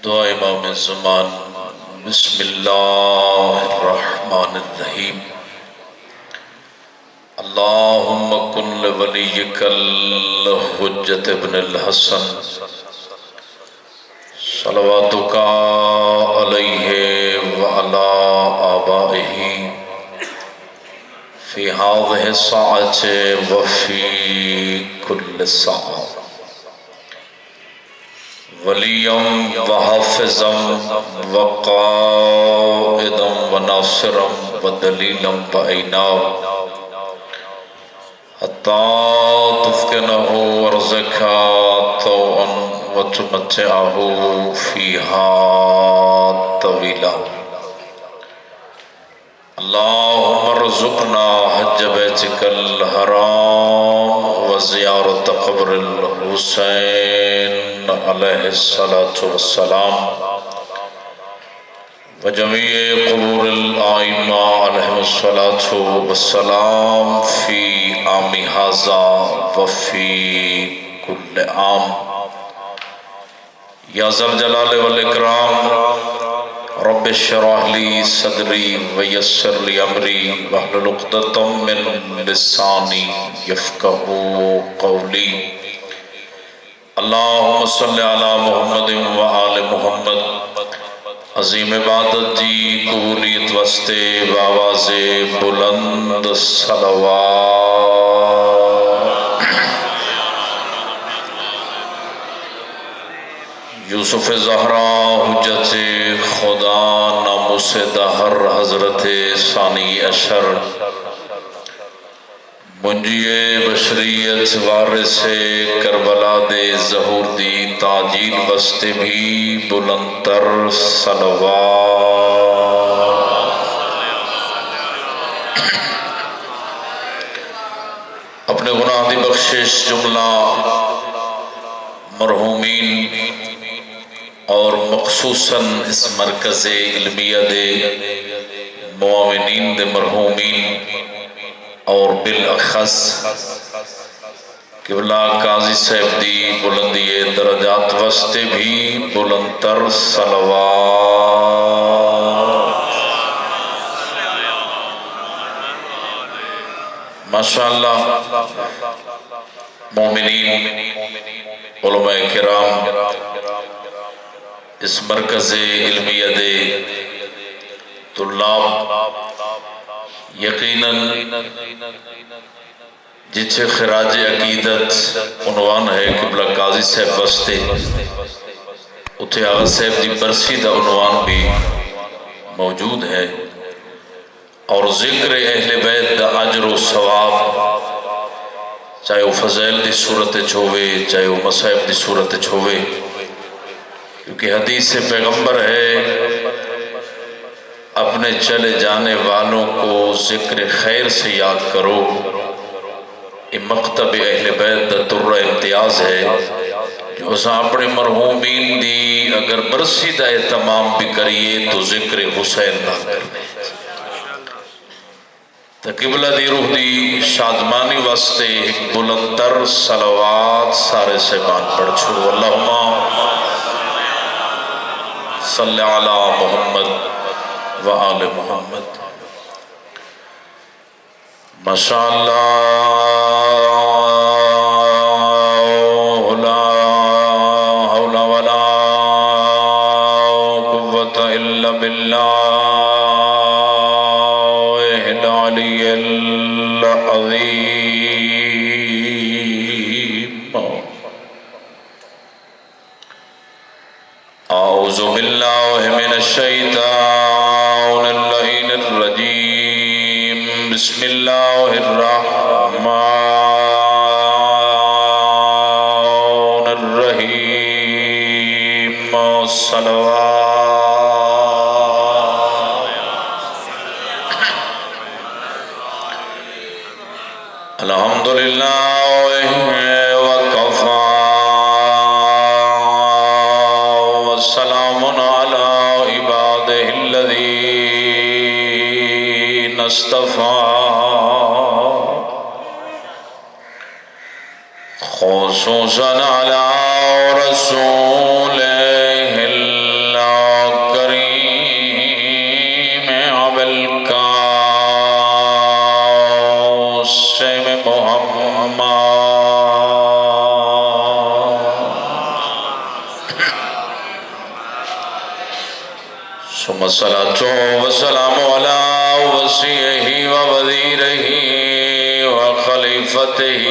دعا امام زمان۔ بسم اللہ الرحمن الرحیم۔ اللہم کن لولیک الحجۃ ابن الحسن صلواتک علیہ وعلی آبائہ فی ہذہ الساعۃ وفی کل ساعۃ ولیًا وحافظا وقائدا وناصرا ودلیلا بعینا حتی تسکنہ ارضک طوعا وتمتعہ فیہا طویلا۔ اللہم ارزقنا حج بیتک الحرام وزیارت قبر الحسین علیہ الصلاة والسلام وجميع قبور الآئمة عليهم الصلاة والسلام في عام هذا وفي كل عام يا ذا الجلال والإكرام رب اشرح لي صدري ويسر لي أمري واحلل عقدة من لساني يفقهوا قولي اللهم صل على محمد وآل محمد۔ عظیم عبادت جی قبولیت واسطے بآواز بلند صلوات۔ یوسف زہرا حجت خدا ناموس دہر حضرت ثانی عشر منجی بشریت وارث کربلا دے ظہور دی تاجیل واسطے بھی بلندتر صلوات۔ اپنے گناہ دی بخشش جملہ مرحومین اور مخصوصاً اس مرکز علمیہ دے معاونین دے مرحومین اور بالاخص قبلہ قاضی صاحب دی بلندی درجات واسطے بھی بلندتر صلوات۔ ماشاءاللہ مومنین علماء کرام اس مرکز علمیہ دے طلاب یقیناً جتھے خراج عقیدت عنوان ہے قبلہ قاضی صاحب واسطے اتھے آغا صاحب دی برسی دا عنوان بھی موجود ہے، اور ذکر اہل بیت دا اجر و ثواب چاہے وہ فضائل دی صورت چھوے چاہے وہ مصائب دی صورت چھوے، کیونکہ حدیث پیغمبر ہے اپنے چلے جانے والوں کو ذکر خیر سے یاد کرو۔ یہ مکتب اہل بیت دا ترہ امتیاز ہے جو اساں اپنے مرحومین دی اگر برسی دا اہتمام بھی کریے تو ذکر حسین نہ کرنے تو قبلہ دی روح دی شادمانی واسطے ایک بلندتر صلوات سارے سیبان پڑھ چھو۔ اللہم صلی علی محمد وآل محمد۔ ماشاءاللہ لا حول ولا قوة الا باللہ العلی العظیم۔ اعوذ باللہ من الشیطان اللعین الرجیم۔ بسم اللہ الرحمن الرحیم۔ صلوات۔ الحمدللہ سلام علی عبادہ الذین اصطفیٰ خصوصاً علی رسولہ ثم الصلاة والسلام على وصيه ووزيره وخليفته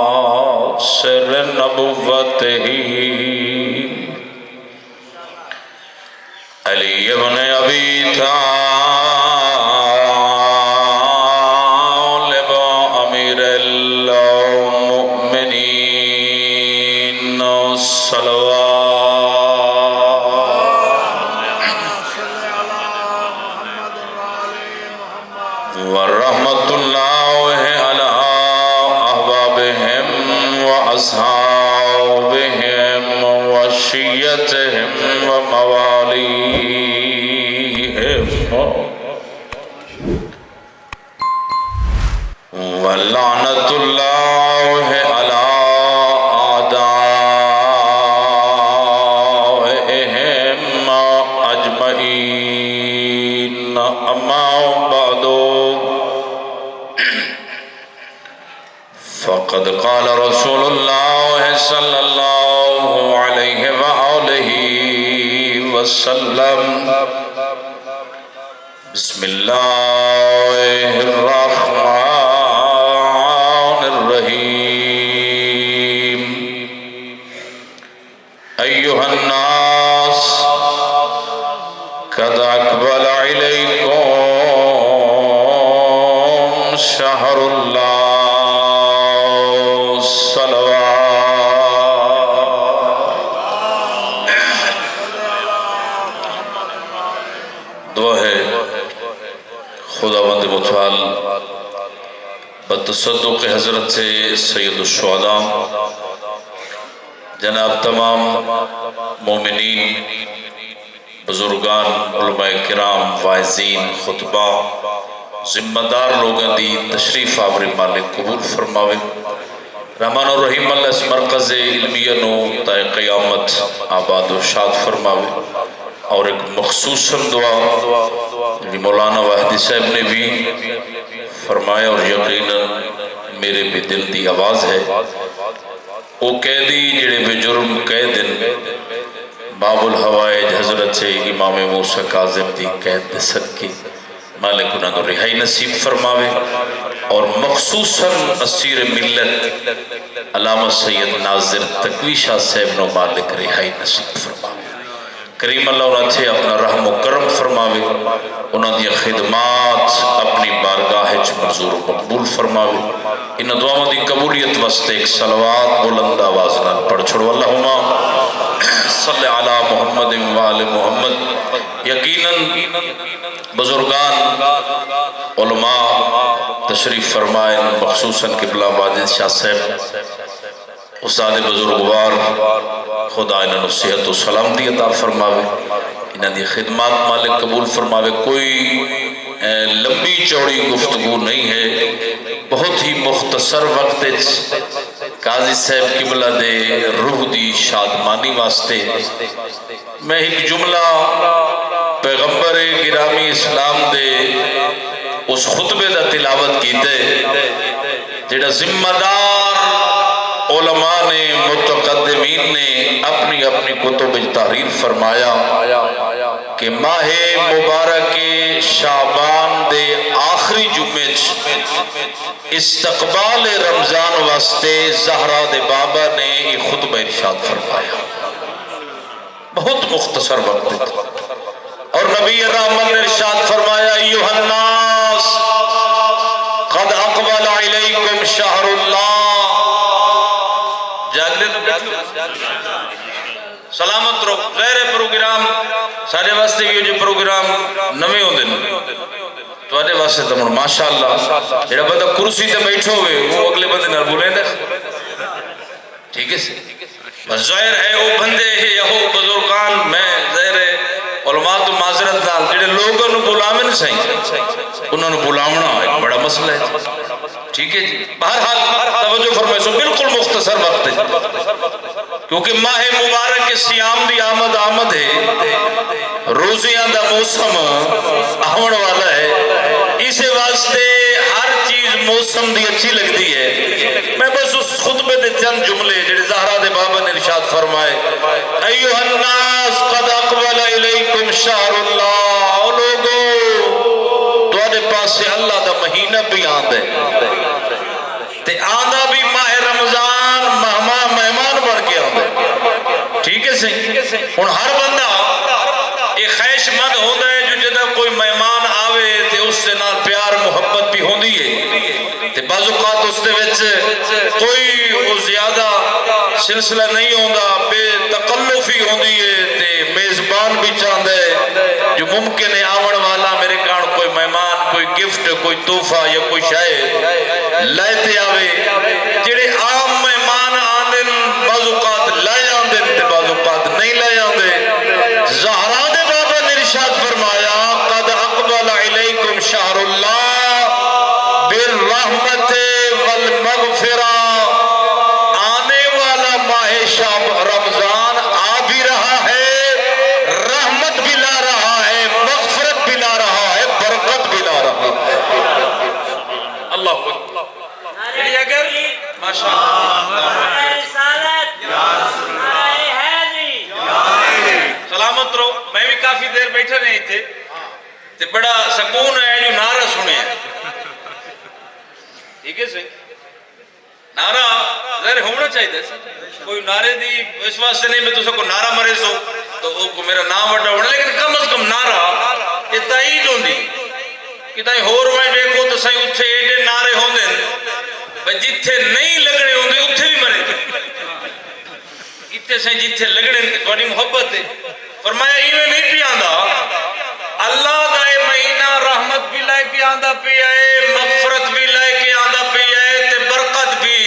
وناصر نبوته علی بن ابی طالب امیر المؤمنین صلوات ورحمت اللہ علی احبابہم واصحابہم وشیعتہم وموالیہم ولعنت اللہ علی اعدائہم اجمعین اما بعد فقد قال رسول اللہ صلی اللہ علیہ وآلہ وسلم بسم اللہ الرحمن الرحیم ایہا الناس قد اقبل علیکم شہر اللہ خداوند متعال بتصدق حضرت سید الشہداء جناب تمام مومنین بزرگان علماء کرام واعظین خطبہ ذمہ دار لوگوں دی تشریف آوری مالک قبول فرماوے رحمان الرحیم اللہ اس مرکز علمیہ نو تا قیامت آباد و شاد فرماوے اور ایک مخصوصاً دعا مولانا واحدی صاحب نے بھی فرمایا اور یقیناً میرے بھی دل دی آواز ہے او قیدی جڑے بے جرم قیدن باب الحوائج حضرت امام موسیٰ کاظم دی قید دے صدقے مالک انہوں نے رہائی نصیب فرماوے اور مخصوصاً اسیر ملت علامہ سید ناظر تقوی شاہ صاحب نو مالک رہائی نصیب فرماوے کریم اللہ انہوں نے اپنا رحم و کرم فرماوے انہوں نے خدمات اپنی بارگاہ منظور و مقبول فرماوے ان دعاوں دی قبولیت واسطے ایک صلوات بلند آواز نال پڑھ چھوڑو اللہم صلی علی محمد و آل محمد یقیناً بزرگان علماء تشریف فرمائیں مخصوصاً قبلہ واجد شاہ صاحب استاد بزرگوار خدا انہوں صحت و سلام دی عطا فرماوے انہوں دی خدمات مالک قبول فرماوے کوئی لمبی چوڑی گفتگو نہیں ہے بہت ہی مختصر وقت قاضی صاحب قبلہ دے روح دی شادمانی واسطے میں ایک جملہ پیغمبر گرامی اسلام دے اس خطبے دا تلاوت کیتے جڑا ذمہ دار علماء نے متقدمین نے اپنی اپنی کتب تحریر فرمایا کہ ماہ مبارک شعبان دے آخری جمعے استقبال رمضان واسطے زہرا دے بابا نے یہ خطبہ ارشاد فرمایا بہت مختصر وقت اور نبی رحمت نے ارشاد فرمایا ایھا الناس قد اقبل علیکم شہر اللہ سلامت رو غیر پروگرام سارے واسطے کی جو پروگرام نوے ہوں دن تو آنے واسطے تمہر ماشاءاللہ جڑا بندہ کرسی تے بیٹھو ہوئے وہ اگلے بندے نر بولیں دے ٹھیک ہے بس ظاہر ہے وہ بندے یا وہ بزرگان میں ظاہر ہے علماء تو معذرت دال جڑے لوگوں نے بلامن سہیں انہوں نے بلامنا ایک بڑا مسئلہ ہے ٹھیک ہے جی بہرحال توجہ فرمائے سو بالکل مختصر وقت ہے کیونکہ ماہ مبارک کے سیام دی آمد ہے روزیاں دا موسم آمن والا ہے اسے واسطے ہر چیز موسم دی اچھی لگتی ہے. میں بس اس خطبے دے چند جملے جڑے زہرا دے بابا نے ارشاد فرمائے ایھا الناس قد اقبل الیکم شہر اللہ. او لوگو تواڈے پاس اللہ دا مہینہ بھی آندا ہے تے آندا بھی ماہ رمضان مہمان بن کے آندا ہے. ٹھیک ہے صحیح. ہن ہر بندہ ایک خواہش مند ہوندا ہے جو جدہ کوئی مہمان آوے تے اس سے نال پیار محبت بھی ہوندی ہے تے بعض اوقات اس دے وچ کوئی وہ زیادہ سلسلہ نہیں ہوندا بے تکلفی ہوندی ہے تے میزبان بھی چاہندا ہے جو ممکن ہے آون والا میرے کان کوئی مہمان کوئی گفٹ کوئی تحفہ یا کوئی شے لے تے آوے. جڑے عام مہمان آندن بعض اوقات لے آندن تے بعض اوقات نہیں لے آندے. زہرا دے بابا نے ارشاد فرمایا قد اقبل علیکم شہر اللہ بالرحمت والمغفرہ. آنے والا ماہ شب رمضان آ بھی رہا ہے, رحمت بھی لا رہا ہے, مغفرت بھی لا رہا ہے, برکت بھی لا رہا ہے. اللہ اگر سلامت رہو. میں بھی کافی دیر بیٹھے نہیں تھے تے بڑا سکون ہے جو نعرہ سنے. ٹھیک ہے صحیح. نعرہ ظاہر ہونا چاہیے. کوئی نعرے دی اس واسطے نہیں میں تو کو نعرہ مرے سو تو میرا نام وڈا ہونا, لیکن کم از کم نعرہ یہ تائید ہوندی کہ تائیں ہور وائیں دیکھو تو سائیں اتھے ایڈے نعرے ہوندے بھئی جتھے نہیں لگنے ہوندے اتھے بھی مرے. اتھے سائیں جتھے لگنے تھوڑی محبت ہے. فرمایا ایویں نہیں پی آندا اللہ دا اے مہینہ رحمت بھی لائے کے آندا پی آئے, مغفرت بھی لائے کے آندا پی آئے تے برکت بھی.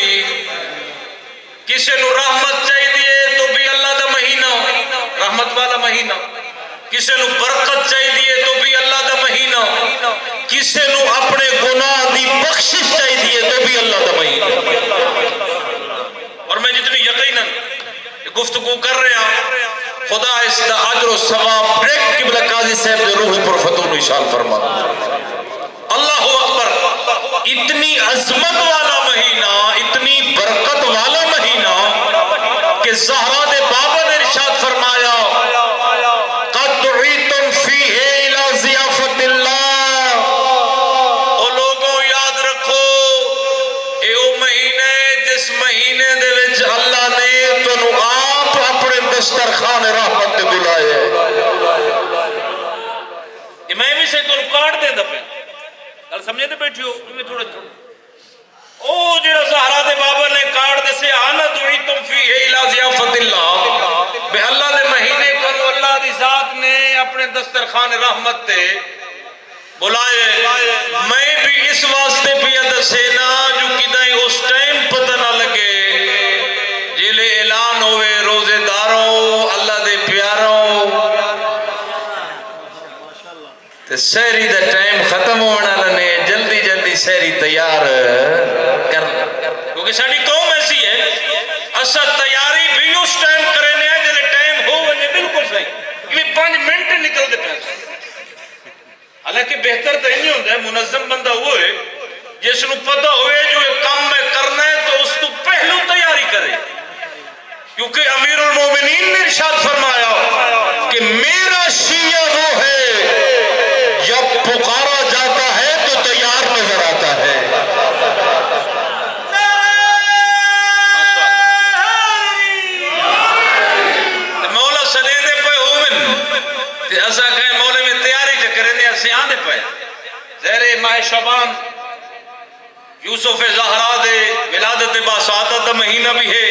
کسے نو رحمت چاہی دیئے تو بھی اللہ دا مہینہ رحمت والا مہینہ, کسے نو برکت چاہی دیئے تو بھی اللہ دا مہینہ, کسے نو اپنے گناہ دی بخشش چاہی دیئے تو بھی اللہ دا مہینہ. اور میں جتنی یقیناً گفتگو کر رہے ہیں خدا اس دا اجر و ثواب ڈائریکٹ قبلہ قاضی صاحب دے روح پر فتح نشان فرما. اللہ اکبر. اتنی عظمت والا مہینہ, اتنی برکت والا مہینہ کہ زہرا دے بابا نے ارشاد فرمایا قد دعیتم فیہ الی ضیافت اللہ. او لوگوں یاد رکھو اے او مہینے جس مہینے دے وچ اللہ نے تنو آپ اپنے دسترخوان رحمت نے بلائے. میں بھی سے تو کارڈ دے دپے کل سمجھے تے بیٹھی ہو میں تھوڑا او جڑا زہرا دے بابا نے کارڈ دے سے انا دعیتم فیہ الی ضیافت اللہ بے اللہ دے مہینے کو اللہ دی ذات نے اپنے دسترخوان رحمت تے بلائے. میں بھی اس واسطے پیا دسے نا جو کدائیں اس ٹائم پتہ نہ لگے جیلے اعلان ہوئے روزے داروں اللہ دے پیاروں تے سہری دا ٹائم ختم ہونا لنے جلدی جلدی سہری تیار کر, کیونکہ ساڑی قوم ایسی ہے اسا تیاری بھی اس ٹائم کرنے ہیں جلے ٹائم ہو ونجے بالکل صحیح یہ 5 منٹ نکل دے پیسے. حالانکہ بہتر تو نہیں ہوتا ہے منظم بندہ وہ ہے جس نو پتہ ہوئے جو یہ کام میں کرنا ہے تو اس کو پہلو تیاری کرے. کیونکہ امیر المومنین نے ارشاد فرمایا کہ میرا شیعہ وہ ہے جب پکارا جاتا ہے تو تیار نظر آتا ہے. مولا سلیدے پہ ہومن ایسا کہیں مولا میں تیاری چکرے نے ایسے آندے پہ زہر ماہ شعبان یوسف زہرا دے ولادت باسعادت دا مہینہ بھی ہے.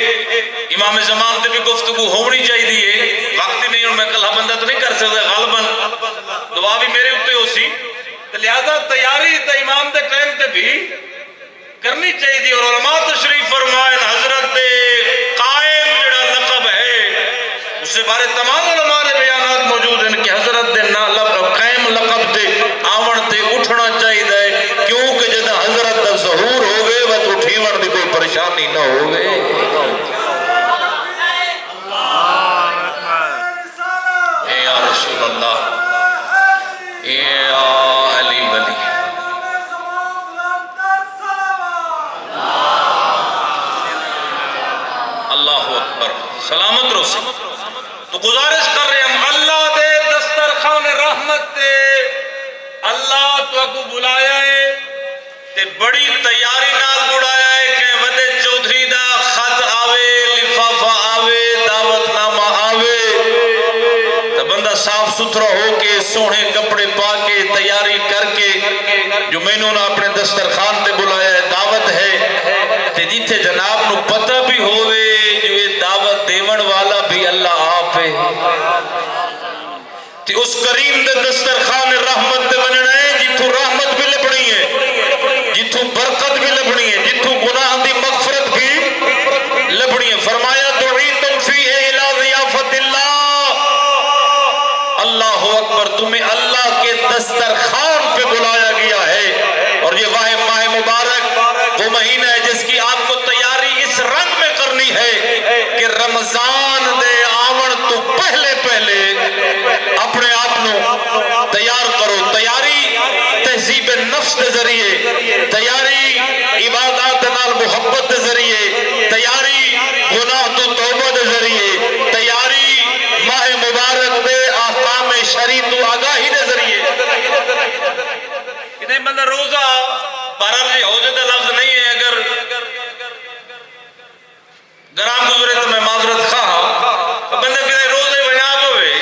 امام زمان تے بھی گفتگو ہونی چاہی دیئے, وقت نہیں ہوں میں کلہ بندہ تو نہیں کر سکتا, غالباً دعا بھی میرے ہوتے ہو سی لہذا تیاری تا امام دے ٹائم تے بھی کرنی چاہی دی. اور علماء تشریف فرمائیں حضرت قائم جڑا لقب ہے اس سے بارے تمام علماء نے بیانات موجود ہیں کہ حضرت دے قائم لقب تے آون تے اٹھنا چاہی دے کیونکہ جدہ حضرت دا ظہور ہوگے وہ تو اٹھیون دی کوئی پریشانی نہ ہوگے. اے یا رسول اللہ, اے یا علی ولی, اللہ اکبر سلامت رسی تو گزارش کر رہے ہم اللہ دے دسترخوان رحمت دے اللہ تو کو بلایا ہے تے بڑی تیاری نال بلایا ہے کہ ودے چودھری دا خط آوے لفافہ آوے دعوت نامہ آوے تو بندہ صاف ستھرا ہو کے سونے کپڑے پا کے تیاری کر کے جو میں نے اپنے دسترخوان تے بلایا ہے دعوت ہے تے جیتے جناب نو پتہ بھی ہوئے جو یہ دعوت دیون والا بھی اللہ آپ ہے تے اس کریم دے دسترخوان رحمت دے وننا ہے جتھوں رحمت بھی لبنی ہے جتھوں برکت بھی لبنی ہے جتھوں گناہ دی مغفرت بھی لبنی ہے فرمایا دعیتم فیہ الی ضیافت اللہ اللہ اکبر تمہیں اللہ کے دسترخوان پہ بلایا گیا ہے اور یہ ماہ مبارک وہ مہینہ ہے جس کی آپ کو تیاری اس رنگ میں کرنی ہے کہ رمضان دے آون تو پہلے اپنے آپ نو تیار کرو تیاری تہذیب نفس دے ذریعے تیاری عبادات نال محبت دے ذریعے تیاری گناہ تو توبہ دے ذریعے تیاری ماہ مبارک دے احکام شرعی تو آگاہی دے ذریعے کہ نہیں بندہ روزہ بہرحال حوضے دا لفظ نہیں ہے اگر گرام گزرے تو میں معذرت خواہ بندہ کہ روزے بجاب ہوئے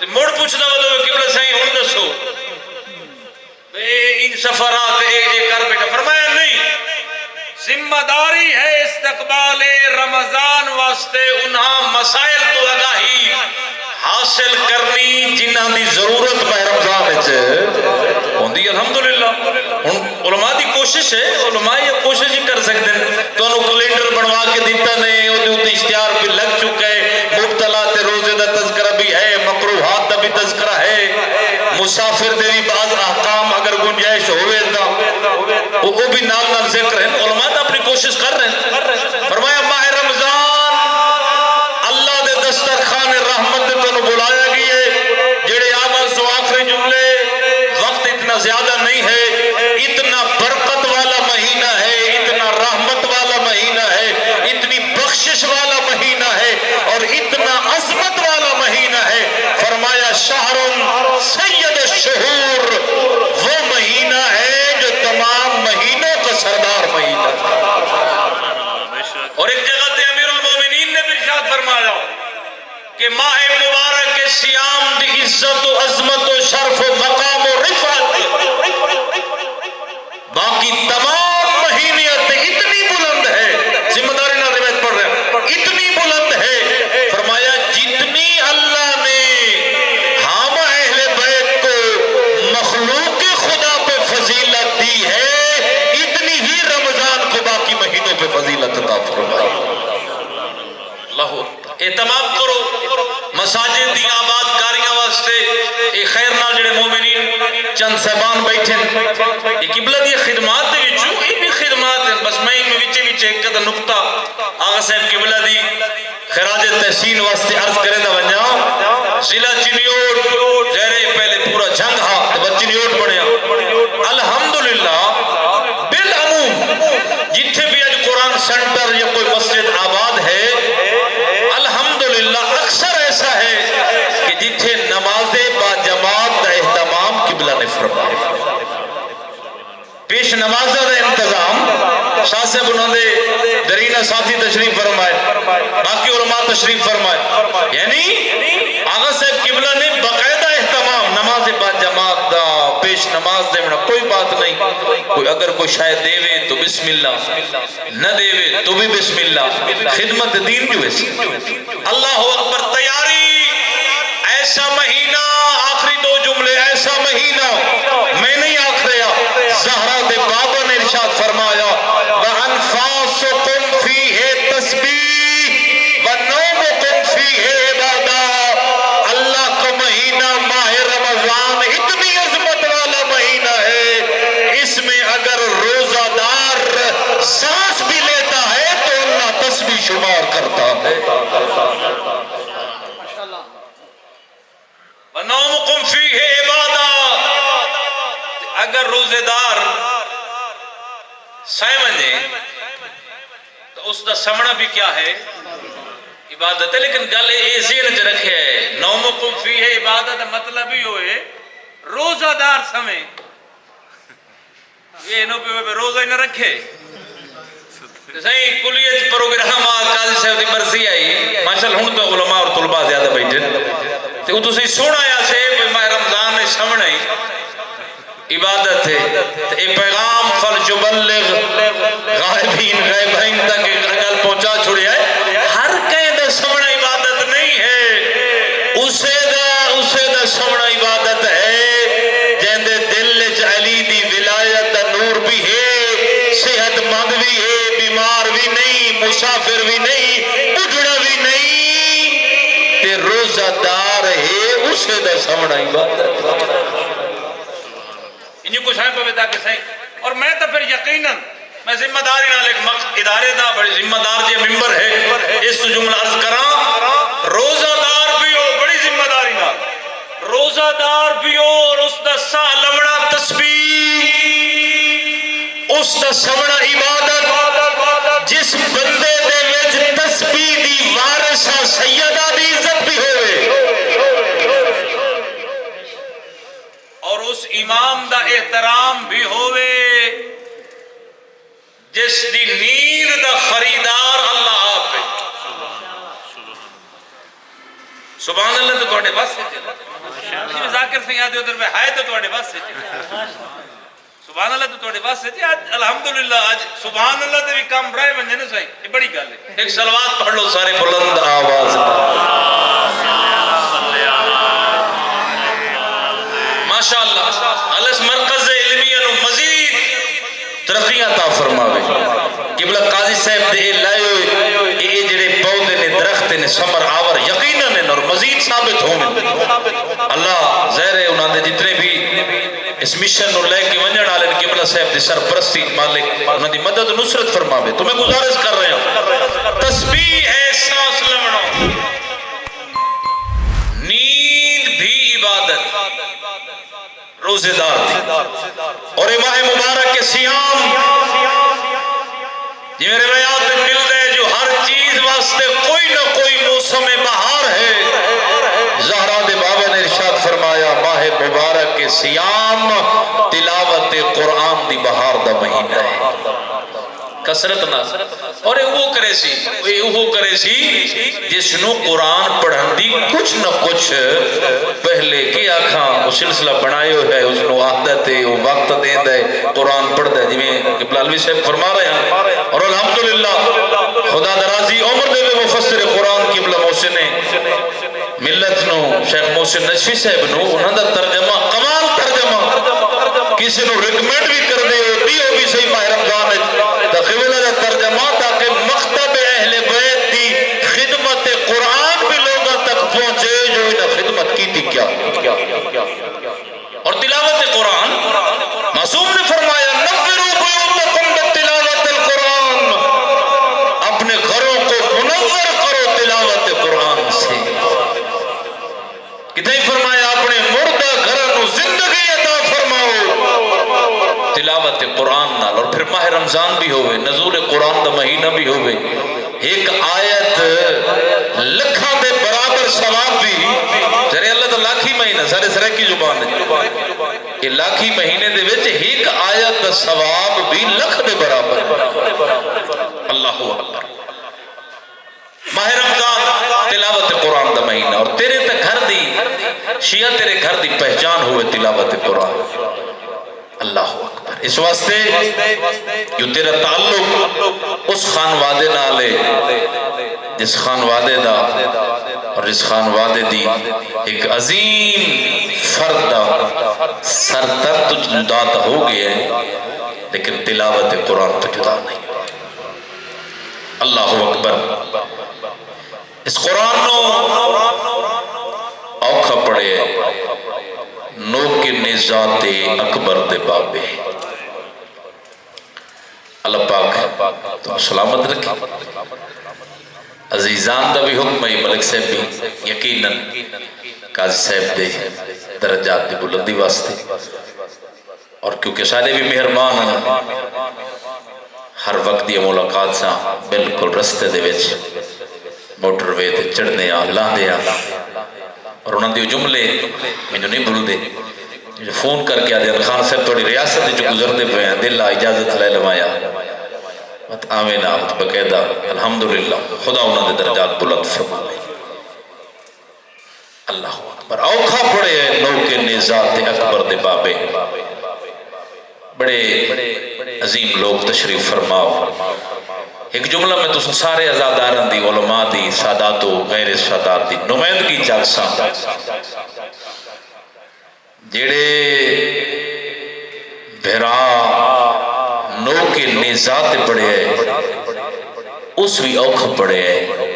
موڑ پوچھنا ودو قبلہ صحیح ہوں دسو ان سفرات ایک کر بیٹا فرمایا نہیں ذمہ داری ہے استقبال رمضان واسطے انہاں مسائل تو آگاہی حاصل کرنی جنہاں دی ضرورت ماہ رمضان ہے ہوندی الحمدللہ علماء دی کوشش ہے علماء یہ کوشش ہی کر سکتے ہیں تو انہوں کیلنڈر بنوا کے دیتا نہیں ہوتے اشتہار بھی لگ چکا ہے مبتلا تے روزے دا تذکرہ بھی ہے مکروہات دا بھی تذکرہ ہے مسافر دے بھی بعض احکام اگر گنجائش ہوئے دا وہ بھی نال ذکر ہے علماء دا اپنی کوشش کر رہے ہیں فرمایا ماہ رمضان اللہ دے دسترخوان رحمت دے تو بلایا گئی ہے جڑے آواز و آخری جملے وقت اتنا زیادہ نہیں ہے اتنا برکت والا مہینہ ہے اتنا رحمت والا مہینہ ہے اتنی بخشش والا مہینہ ہے اور اتنا عظمت والا مہینہ ہے فرمایا شہر سید الشہور وہ مہینہ ہے جو تمام مہینوں کا سردار مہینہ اور ایک جگہ تے امیر المومنین نے بھی ارشاد فرمایا کہ ماہ مبارک کے سیام دی عزت و عظمت و شرف و مقام و رفعت باقی تمام مہینیت اتنی بلند ہے ذمہ داری نہ روایت پڑھ رہے ہیں اتنی بلند ہے فرمایا جتنی اللہ نے ہم اہل بیت کو مخلوق خدا پہ فضیلت دی ہے اتنی ہی رمضان کو باقی مہینوں پہ فضیلت عطا فرمائی اللہ اہتمام کرو مساجد دی آباد کاریاں واسطے اے خیر نال جڑے مومنین چند صاحبان بیٹھے یہ قبلہ دی خدمات دے وچوں یہ بھی خدمات ہیں بس میں ان وچے ایک نقطہ آغا صاحب قبلہ دی خراج تحسین واسطے عرض کرے دا ونجا ضلع چنیوٹ زہرے پہلے پورا جنگ ہا تو چنیوٹ بنیا الحمدللہ بالعموم جتھے بھی اج قرآن سنٹر یا کوئی مسجد آباد ہے الحمدللہ اکثر ایسا ہے کہ جتھے نماز با جماعت دا اہتمام قبلہ نے فرمایا پیش نماز دا انتظام شاہ صاحب انہوں نے درینہ ساتھی تشریف فرمائے باقی علماء تشریف فرمائے یعنی آغا صاحب قبلہ نے باقاعدہ اہتمام نماز با جماعت دا پیش نماز دے میں کوئی بات نہیں کوئی اگر کوئی شاید دیوے تو بسم اللہ نہ دیوے تو بھی بسم اللہ خدمت دین جو ہے اللہ اکبر تیاری ایسا مہینہ آخری دو جملے ایسا مہینہ میں نہیں آکھ رہا زہرہ دے بابا نے ارشاد فرمایا وَأَنفَاسُكُمْ فِيهِ تَسْبِيحِ وَنَوْمُكُمْ فِيهِ عِبَادَةٌ اللہ کا مہینہ ماہ رمضان اتنی عظمت والا مہینہ ہے اس میں اگر روزہ دار سانس بھی لیتا ہے تو اللہ تسبیح شمار کرتا ہے وَنَوْمُكُمْ فِيهِ عِبَادَةٌ اگر روزے دار سائے منجے تو اس دا سمنا بھی کیا ہے؟ عبادت ہے. لیکن گل یہ ذہن چ رکھے نومکم فیہ عبادت مطلب ہی ہوئے روزہ دار سمے یہ نو پہ روزہ ہی نہ رکھے. صحیح کلیت پروگرام قاضی صاحب دی برسی آئی ماشاءاللہ ہن تو علماء اور طلباء زیادہ بیٹھے تے او تسی سونا یا سے ماہ رمضان نے سامنے عبادت ہے تے اے پیغام فلجبلغ غائبین غیبین تک گل پہنچا چھڑیا ہے. ہر کہیں دا سامنا عبادت نہیں ہے. اسے دا سامنا عبادت ہے جن دے دل وچ علی دی ولایت دا نور بھی ہے, صحت مند بھی ہے, بیمار بھی نہیں, مسافر بھی نہیں, بڑھڑا بھی نہیں, تے روزہ دار ہے. اسے دا سامنا عبادت انہیں کچھ ہیں پہ تاکہ صحیح. اور میں تو پھر یقیناً میں ذمہ داری نال ایک ادارے دا بڑی ذمہ دار جی ممبر ہے اس جملہ عرض کراں روزہ دار بھی ہو بڑی ذمہ داری نال روزہ دار بھی ہو اور اس دا سا لمڑا تسبیح اس دا سمڑا عبادت جس بندے دے وچ تسبیح دی وارثہ سیدہ دی عزت بھی ہوئے اور اس امام دا احترام بھی ہوئے جس دی نیند دا خریدار اللہ آپ ہے. سبحان اللہ تو توڑے بس سے ذاکر سے یاد ادھر میں ہے تو توڑے بس سے سبحان اللہ تو توڑے بس سے آج الحمدللہ آج سبحان اللہ تے بھی کام برائے بن جانے صحیح یہ بڑی گل ہے. ایک صلوات پڑھ لو سارے بلند آواز ماشاءاللہ. اللہ مرکز علمیہ نو مزید ترقی عطا فرماوے. قبلہ قاضی صاحب دے لائے ہوئے یہ جڑے پودے نے درخت نے سمر آور یقیناً اور مزید ثابت ہوں. اللہ زہر ہے انہاں دے جتنے بھی اس مشن نو لے کے ونجن والے قبلہ صاحب دی سرپرستی مالک انہاں دی مدد نصرت فرماوے. تو میں گزارش کر رہا ہوں تسبیح ہے سانس لمڑا نیند بھی عبادت روزے دار اور ماہ مبارک کے سیام یہ میرے روایات میں ملتے ہیں جو ہر چیز واسطے کوئی نہ کوئی موسم بہار ہے. زہرا دے بابا نے ارشاد فرمایا ماہ مبارک کے سیام تلاوت قرآن دی بہار دا مہینہ ہے. کسرت نہ اور وہ کرے سی جس نو قرآن پڑھن دی کچھ نہ کچھ پہلے کی آکھاں وہ سلسلہ بنائے ہوئے ہے اس نو عادت ہے وہ وقت دین دے قرآن پڑھ دے جویں قبلہ علوی صاحب فرما رہے ہیں. اور الحمدللہ خدا درازی عمر دے مفسر قرآن قبلہ محسن ملت نو شیخ محسن نشفی صاحب نو انہاں دا ترجمہ کمال ترجمہ کسی نو ریکمنڈ بھی کر دے ہو بھی صحیح ماہ رمضان تقبلہ دا ترجمہ تاکہ مکتب اہل بیت دی خدمت قرآن بھی لوگوں تک پہنچے جو انہاں خدمت کی تھی کیا. اور تلاوت قرآن معصوم نے فرمایا نوروا بیوتکم بتلاوت القرآن اپنے گھروں کو منور کرو تلاوت قرآن سے. کتنے فرمایا اپنے مردہ گھروں زندگی عطا فرماؤ تلاوت قرآن نال. اور پھر ماہ رمضان بھی ہوئے نزول قرآن دا مہینہ بھی ہوئے ایک آیت لکھاں دے برابر ثواب بھی جرے اللہ دا لاکھی مہینہ سارے سرے کی زبان ہے یہ لاکھی مہینے دے وچ ایک آیت دا ثواب بھی لکھ دے برابر. اللہ اکبر. ماہ رمضان تلاوت قرآن دا مہینہ اور تیرے تک گھر دی شیعہ تیرے گھر دی پہچان ہوئے تلاوت قرآن. اللہ اکبر. اس واسطے جو تیرا تعلق اس خانوادے نالے جس خانوادے دا اور اس خانوادے دی ایک عظیم فرد دا سر تر تجھ جدا ہو گیا ہے لیکن تلاوت قرآن تو جدا نہیں. اللہ اکبر. اس قرآن نو اوکھا پڑے نو کے نزات اکبر دے بابے اللہ پاک تو سلامت رکھے. عزیزان دا بھی حکم ہے ملک صاحب بھی یقیناً قاضی صاحب دے درجات دی بلندی واسطے اور کیونکہ سارے بھی مہربان ہیں ہر وقت دی ملاقات سا بالکل رستے دے وچ موٹر وے تے چڑھنے آ لاندے آ اور انہاں دی جملے مینوں نہیں بھولدے فون کر کے آدھے خان صاحب تھوڑی ریاست جو گزرتے پہ ہیں دل اجازت لے لوایا مت آمین آمد بقیدہ الحمدللہ خدا انہوں نے درجات بلند فرما لے اللہ اکبر اوکھا پڑے ہیں نوکے نزات اکبر دے بابے بڑے عظیم لوگ تشریف فرماؤ ایک جملہ میں تو سارے ازاداران دی علماء دی سادات و غیر سادات دی نمائندگی چاکساں جڑے بھرا نو کے نزات پڑے ہیں اس بھی اوکھ پڑے ہیں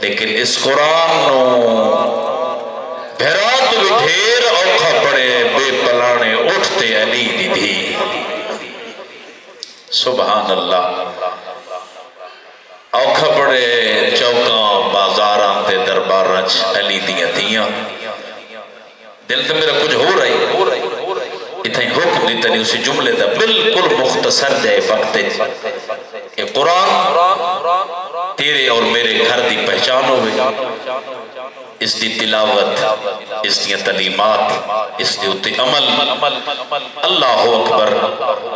لیکن اس قرآن نو بھرا تو بھی ڈھیر اوکھا پڑے ہیں بے پلانے اٹھتے علی دی دی سبحان اللہ اوکھا پڑے چوکاں بازاراں تے درباراں علی دیاں دیاں دل تو میرا کچھ ہو رہی اتنے حکم دیتا نہیں اسی جملے دا بالکل مختصر جائے وقت کہ قرآن تیرے اور میرے گھر دی پہچان ہوئے اس دی تلاوت اس دی تعلیمات اس دی اتی عمل اللہ اکبر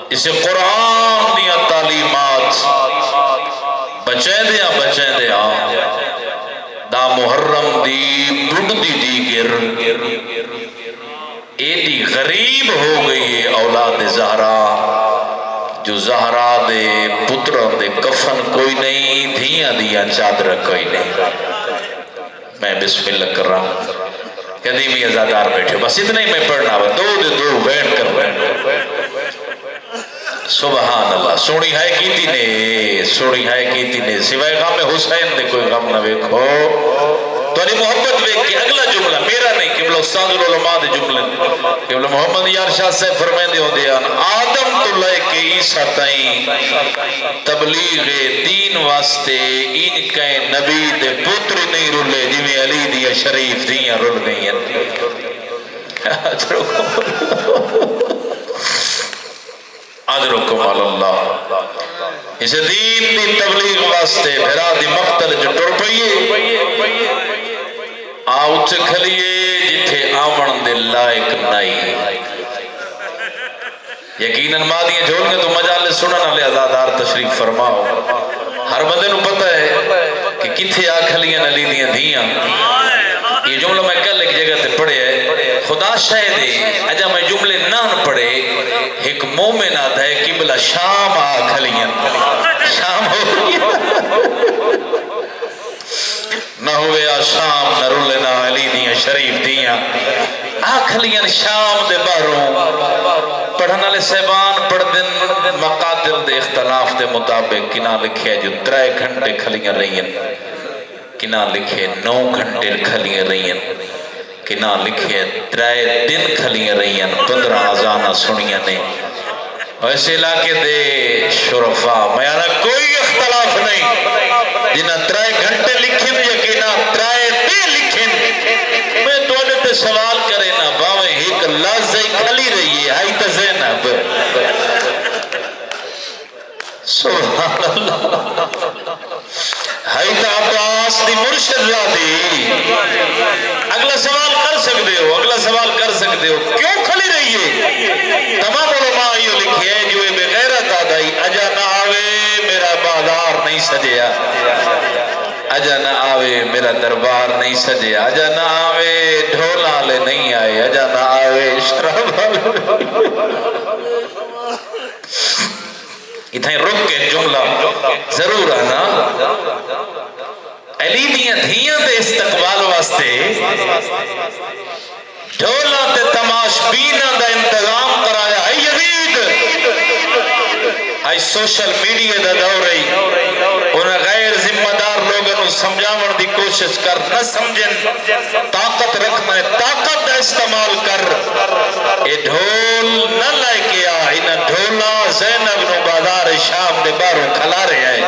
اسے قرآن دی تعلیمات بچیں دیا دا محرم دی بڑھ دی گر ایڈی غریب ہو گئی ہے اولاد زہرا جو زہرا دے پتران دے کفن کوئی نہیں دھیاں دیا چادر کوئی نہیں میں بسم اللہ کر رہا ہوں قدیمی ازادار بیٹھے بس اتنا ہی میں پڑھنا ہوا دو بیٹھ کر رہے سبحان اللہ سوڑی ہے کیتی نے سوائے غم حسین دے کوئی غم نہ ویکھو تاری محبت ویک کے اگلا جملہ میرا نہیں قبلہ استاد العلماء دے جملے قبلہ محمد یار شاہ سے فرمائیں دے ہو دیان آدم تو لے کے عیسیٰ تائیں تبلیغ دین واسطے ان کے نبی دے پتر نہیں رولے جویں علی دیا شریف دیاں رول گئی ہیں عذرکم اللہ اس دین دی تبلیغ واسطے بھرا دی مقتل جو ٹر پئیے آؤچ کھلیے جتھے آمن دے لائق نائی یقیناً مادیاں جھول کے تو مجالس سننا لے ازادار تشریف فرماؤ ہر بندے نو پتہ ہے کہ کتھے آ کھلیاں نلی دیاں دیاں یہ جملہ میں کل ایک جگہ تے پڑھے ہے خدا شاہدے اجا میں جملے نان پڑھے ایک مومن آتا ہے قبلہ شام آ کھلیاں شام ہو نہ ہوئے آ شام نہ رولے نہ علی دیاں شریف دیاں آ کھلیاں شام دے باروں پڑھنا لے سیبان پڑھ دن مقاتل دے اختلاف دے مطابق کنا لکھے جو 3 گھنٹے کھلیاں رہی ہیں کنا لکھے 9 گھنٹے کھلیاں رہی ہیں کنا لکھے 3 دن کھلیاں رہی ہیں 15 آزانہ سنیاں نے ویسے علاقے دے شرفا میارا کوئی اختلاف نہیں جنہ 3 گھنٹے لکھیں یا کنا 3 دن لکھیں میں دوڑے تے سوال کرے نا باویں ایک لازائی کھلی رہی ہے آئی تا زینب سبحان اللہ ہائی تا عباس دی مرشد زادی اگلا سوال کر سکتے ہو کیوں کھلی رہی ہے تمام علماء یہ لکھے ہیں جو بغیرت آدائی اجا نہ آوے میرا بازار نہیں سجیا اجا نہ آوے میرا دربار نہیں سجیا اجا نہ آوے ڈھولا لے نہیں آئے اجا نہ آوے شراب اتھائیں رک کے جملہ ضرور آنا علی دیاں دھیاں دے استقبال واسطے ڈھولا تے تماش بینا دا انتظام کرایا ہے یزید آئی سوشل میڈیا دا دور رہی انہیں غیر ذمہ دار لوگوں سمجھاون دی کوشش کر نہ سمجھن طاقت رکھنا ہے طاقت دا استعمال کر اے ڈھول نہ لائے کیا انہیں ڈھولا زینب نو بازار شام دے باروں کھلا رہے ہیں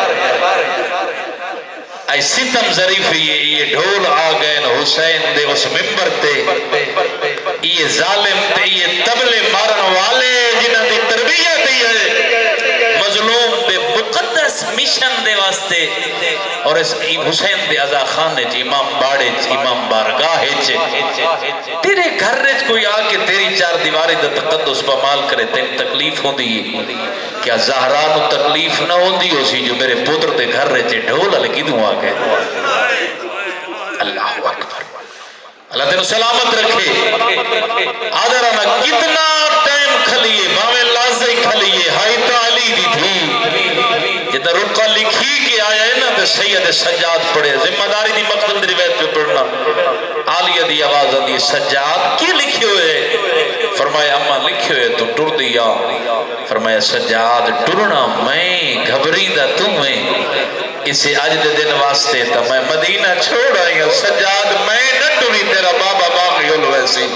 آئی ستم ظریفی یہ ڈھول آ گئے حسین دے اس ممبر تے یہ ظالم تے یہ تبلے مارن والے جنہ دی تربیت دی ہے مظلوم دے مشن دے واسطے اور اس حسین دے عزا خانے چ امام باڑے چ امام بارگاہ چ تیرے گھر وچ کوئی آ کے تیری چار دیواری دا تقدس پامال کرے تین تکلیف ہوندی ہے؟ کیا زہرا نو تکلیف نہ ہوندی ہو سی جو میرے پتر دے گھر وچ ڈھول لگی دوں آ گئے؟ اللہ اکبر، اللہ تینوں سلامت رکھے۔ آدھرانا کتنا ٹائم کھلیے باوے لازے کھلیے ہائی تعالی دی تھی جدہ رکا لکھی کے آیا ہے نا تو سید سجاد پڑھے، ذمہ داری دی مقتل دی روایت پہ پڑھنا، عالیہ دی آواز دی سجاد کی لکھے ہوئے؟ فرمایا اماں لکھے ہوئے تو ٹر دیا۔ فرمایا سجاد ٹرنا میں گھبری دا تمہیں اسے آج دے دن واسطے تا میں مدینہ چھوڑ آئی ہوں۔ سجاد میں نہ ٹری تیرا بابا باقی ہو ویسی۔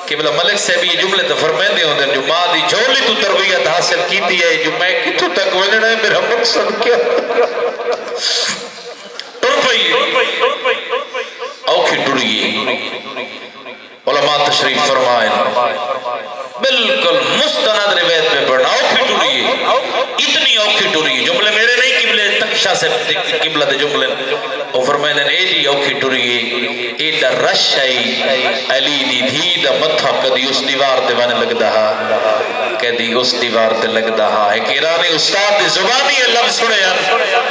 قبلہ ملک سے بھی یہ جملے تو فرمائیں دے ہوندے جو ماں دی جھولی تو تربیت حاصل کیتی ہے جو میں کتوں تک وننا ہے میرا مقصد کیا؟ ٹر پئی اوکھی ٹریے۔ علماء تشریف فرمائیں بالکل مستند روایت پہ پڑھنا اوکھی ٹریے، اتنی اوکھی ٹریے، جملے میرے نہیں قبلے تکشا سے قبلہ دے جملے وہ فرمائیں دے اے جی اوکھی ٹریے اے دا رش آئی علی دی دھی دا متھا کدی اس دیوار دے وانے لگ دہا کدی اس دیوار دے لگ دہا ایک ایرانی استاد دی زبانی ہے لفظ سنے ہیں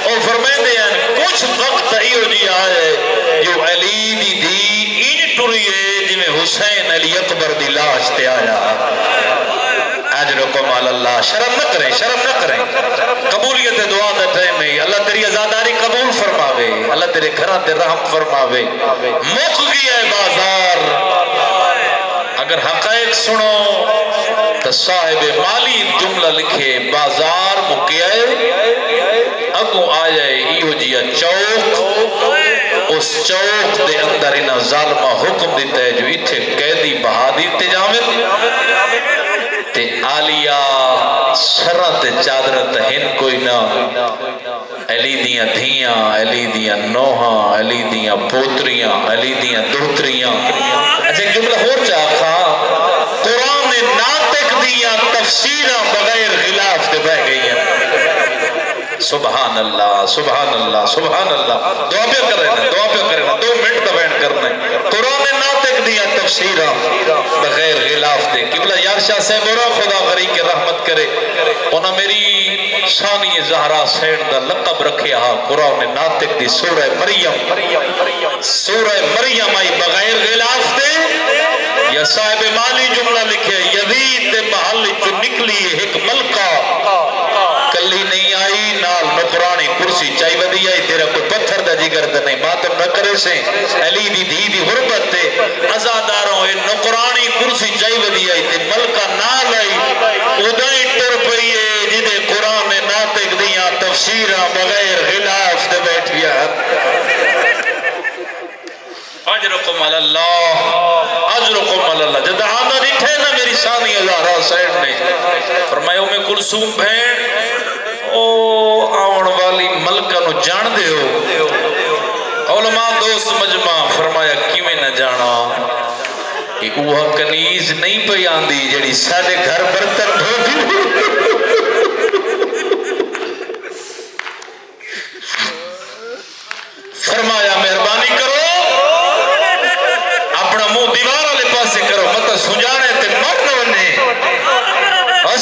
وہ فرمائیں دے ہیں کچھ وقت ایو جی آئے جو علی دی دھی ان ٹریے جی میں حسین علی اکبر دی لاش تے آیا۔ اجرکم علی اللہ، شرم نہ کریں، شرم نہ کریں، قبولیت دعا دا ٹائم ہے، اللہ تیری ازاداری قبول فرماوے، اللہ تیرے گھرہ تے رحم فرماوے۔ مک گیا ہے بازار، اگر حقائق سنو تو صاحب مالی جملہ لکھے بازار مکیا ہے اگوں آئے ایو جیا چوک، اس چوک دے اندر انہا ظالمہ حکم دیتا ہے جو اتھے قیدی بہا دیتے جاویں تے آلیا سرت چادرت ہن کوئی نہ، علی دیاں دھیاں، علی دیاں نوہاں، علی دیاں پوتریاں، علی دیاں دوتریاں۔ اچھا ایک جملہ ہو چاہا قرآن ناطق دیاں تفسیرہ بغیر غلاف دے بہ گئی ہیں۔ سبحان اللہ سبحان اللہ سبحان اللہ، دعا پہ کرنا، دعا پہ کرنا، 2 منٹ دا بیان کرنا ہے۔ قرآن ناطق دیا تفسیرہ بغیر غلاف دے۔ قبلہ یار شاہ صاحب اور خدا غریق کے رحمت کرے، انہاں میری ثانی زہرا سین دا لقب رکھے ہاں قرآن ناطق دی سورہ مریم، سورہ مریم آئی بغیر غلاف دے۔ یا صاحب مالی جملہ لکھے یزید دے محل جو نکلی ایک ملکہ کلی نہیں آئی نال نقرانی کرسی چاہی ودی آئی تیرا کوئی پتھر دا جگر دا نہیں ماتم نہ کرے سے علی دی دی دی غربت تے ازاداروں اے نقرانی کرسی چاہی ودی آئی تے ملکہ نال آئی ادائی ٹر پئیے جدے قرآن ناطق دیاں تفسیرہ بغیر غلاف دے بیٹھیا۔ اجرکم علی اللہ اجرکم علی اللہ۔ جدہ آدھا نٹھے نا میری ثانی زہرا سین نے فرمایا میں کلثوم بھین او آون والی ملکہ نو جان دے ہو؟ علماء دوست مجمع فرمایا کیویں نہ جانا، ایک وہ کنیز نہیں پہ آندی جڑی ساڑھے گھر برتن دھوتی۔ فرمایا مہربانی کرو اپنا منہ دیوار والے پاسے کرو مطلب سنجانے تے مرن ونے۔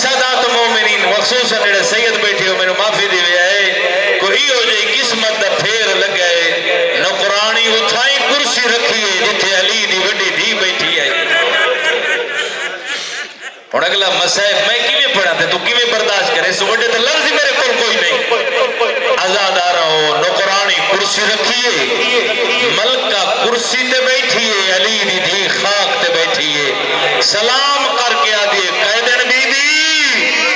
سادات مومنین خصوصاً جڑے سید بیٹھے ہو میں نے معافی دی ہوئی ہے کوئی ہو جائے قسمت دا پھیر لگائے نقرانی اتھائی کرسی رکھی ہے جتھے علی دی وڈی دی بیٹھی ہے۔ اور اگلا مسائب میں کیویں پڑھا تھے تو کیویں برداشت کرے سو وڈے تے لفظ میرے کول کوئی نہیں۔ آزاد آ رہا ہو نقرانی کرسی رکھی ہے، ملکہ کرسی تے بیٹھی ہے، علی دی دی خاک تے بیٹھی ہے، سلام کر کے آدھے قیدن بی بی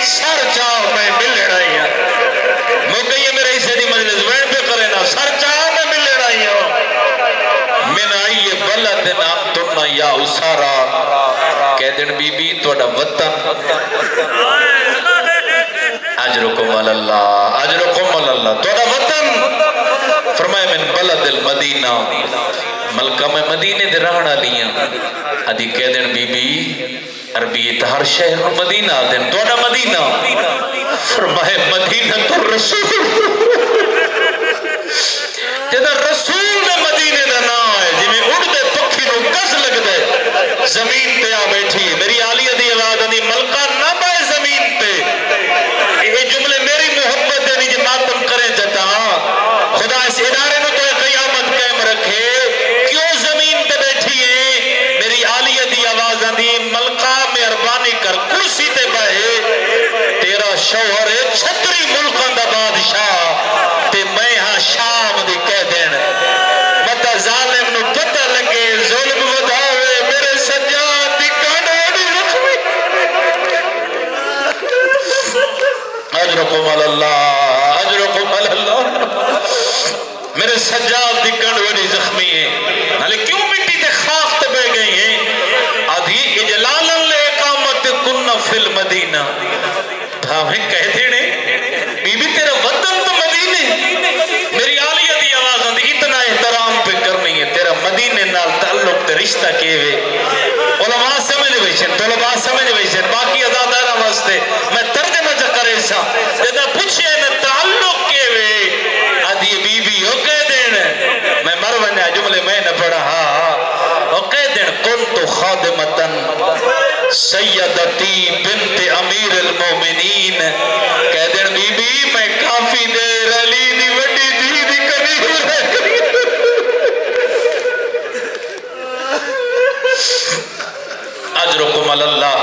سر چاہ میں مل رہی ہوں، موقعی میرے اسے دی مجلس وین پہ کرے نا سر چاہ میں مل رہی ہوں، من آئیے بلد نام تنہ یا اسارا قیدن بی بی توڑا وطن اجرکم اللہ اجرکم اللہ توڑا وطن فرمائے من بلد المدینہ ملکہ میں مدینے دے رہنا لیاں ادھی قیدن بی بی عربی ہر شہر مدینہ دن تو مدینہ فرمائے مدینہ تو رسول جدہ رسول نے مدینے دا نا ہے جی میں اڑ دے پکھی نو کس لگ دے زمین پہ آ بیٹھی ہے میری عالیہ دی آواز آدھی ملکہ نہ بائے زمین پہ یہ جملے میری محبت ہے نہیں جی ماتم کریں جتا خدا اس ادارے میں تو قیامت قائم رکھے کیوں زمین پہ بیٹھی ہے میری عالیہ دی آواز آدھی ملکہ مہربانی کر کرسی تے بائے تیرا شوہر ہے چھتری ملکان دا بادشاہ تے میں ہاں شام دی کہہ دین متا ظالم نو پتہ لگے ظلم ودھاوے میرے سجاد دی کانڈوڑی رکھوی اجرکم اللہ اجرکم اللہ میرے سجاد دی کانڈوڑی زخمی ہے نالے کیوں مٹی تے خاک تے بے گئی ہیں آدھی اجلالا لے اقامت کنہ فی المدینہ ہمیں کہہ دینے بی بی تیرا وطن تو مدینے میری عالیہ دی آواز آندھی اتنا احترام پہ کرنی ہے تیرا مدینے نال تعلق تے رشتہ کیوے علماء سمجھ بیشن طلباء سمجھ بیشن باقی ازادارہ واسطے میں ترجمہ چکرے سا جدہ پوچھے نا تعلق کیوے آدھی بی بی ہو کہہ دین میں مروانیہ جملے میں نہ پڑھا ہو کہہ دین کنتو خادمتن سیدتی بنت امیر المومنین کہہ دین بی بی میں کافی دیر علی دی وڈی دی دی کبھی اجرکم اللہ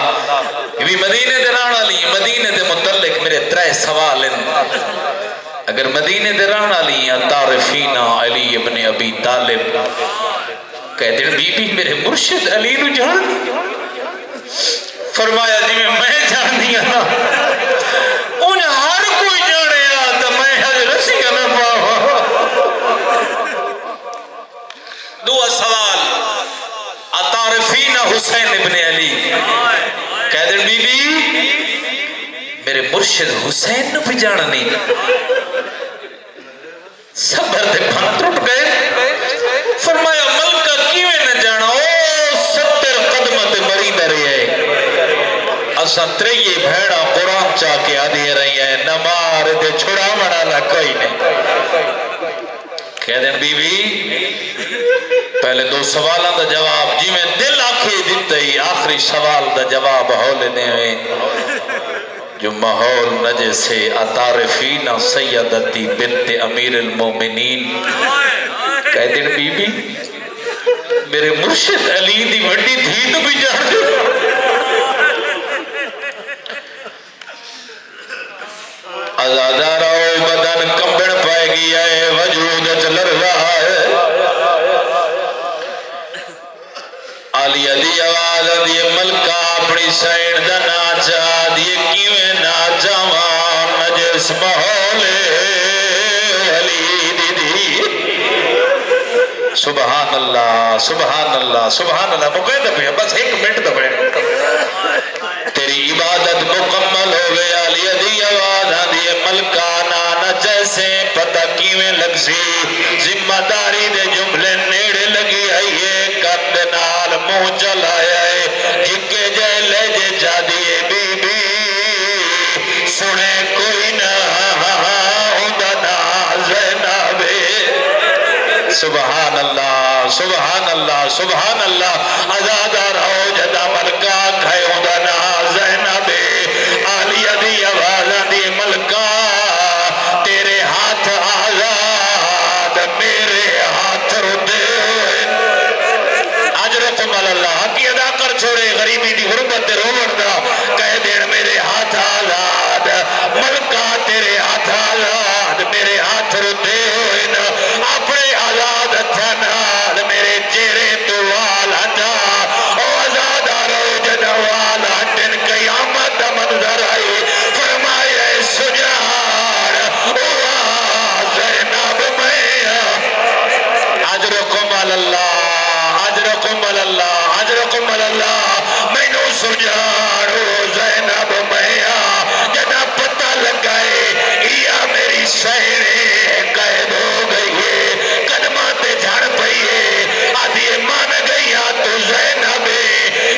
یہ مدینے دے رانا لی مدینے دے متعلق میرے ترے سوال ہیں اگر مدینے دے رانا لی تعرفین علی ابن ابی طالب کہہ دین بی بی میرے مرشد علی نو جان فرمایا جی میں جان دیا نا انہیں ہر کوئی جانے آتا میں حج رسیہ میں پاوا دعا سوال اتعرفین حسین ابن علی کہہ دیں بی بی میرے مرشد حسین نو بھی جانا نہیں صبر دے پھن ٹوٹ گئے فرمایا ملکہ کیویں نہ جانا او 70 قدمت مریدہ رہی ہے اساں تریے بھیڑا قرآن چاہ کے آدھی رہی ہے نمار دے چھڑا منالا کوئی نہیں کہہ دیں بی بی پہلے دو سوالہ دا جواب جی میں دل آنکھیں دیتے ہی آخری سوال دا جواب ہو لینے ہوئے جو ماحول نجے سے اتعرفین سیدتی بنت امیر المومنین کہہ دیں بی بی میرے مرشد علی دی وڈی تھی تو بھی جان دے ازادہ رہو بدن کمبڑ پائے گی ہے وجود چلر رہا ہے عالیہ دی آواز دی ملکہ اپنی سائن دا ناچا دیئے کیویں ناچا وان نجس محولے علی دی سبحان اللہ سبحان اللہ سبحان اللہ مقید پہ بس ایک منٹ دبے تیری عبادت مکمل ہو گیا علی دی آواز دی ملکہ نانا جیسے پتہ کیویں لگ سی ذمہ داری دے جملے نیڑے لگی آئیے کند نال منہ چلایا ہے جکے جائے لے جے جا دیے بی بی سنے کوئی نہ ہوندہ نازنہ بے سبحان اللہ سبحان اللہ سبحان اللہ آزادہ رہو جدہ ملکہ کھائے ہوندہ نازنہ بے عالیہ دی آوازہ دی ملکہ تیرے ہاتھ آزاد میرے ہاتھ ردے اجرکم اللہ کی ادا کر چھوڑے غریبی دی غربت روڑ دا کہہ دین میرے ہاتھ آزاد ملکہ تیرے ہاتھ آزاد میرے ہاتھ ردے ہوئے نا اپنے آزاد تھنال میرے چہرے تو والا جا او آزاد رو جدہ والا دن قیامت منظر آئی فرمائے سجار زینب میں اجرکم اللہ اجرکم اللہ اجرکم اللہ میں نو سجار زینب میں جدہ پتہ لگائے یا میری سہرے قید ہو گئی ہے قدمات جھڑ پئیے آدھی مان گئی تو زینب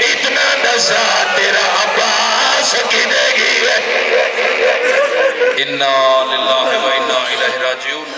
اتنا نسات انا للہ و انا الیہ راجعون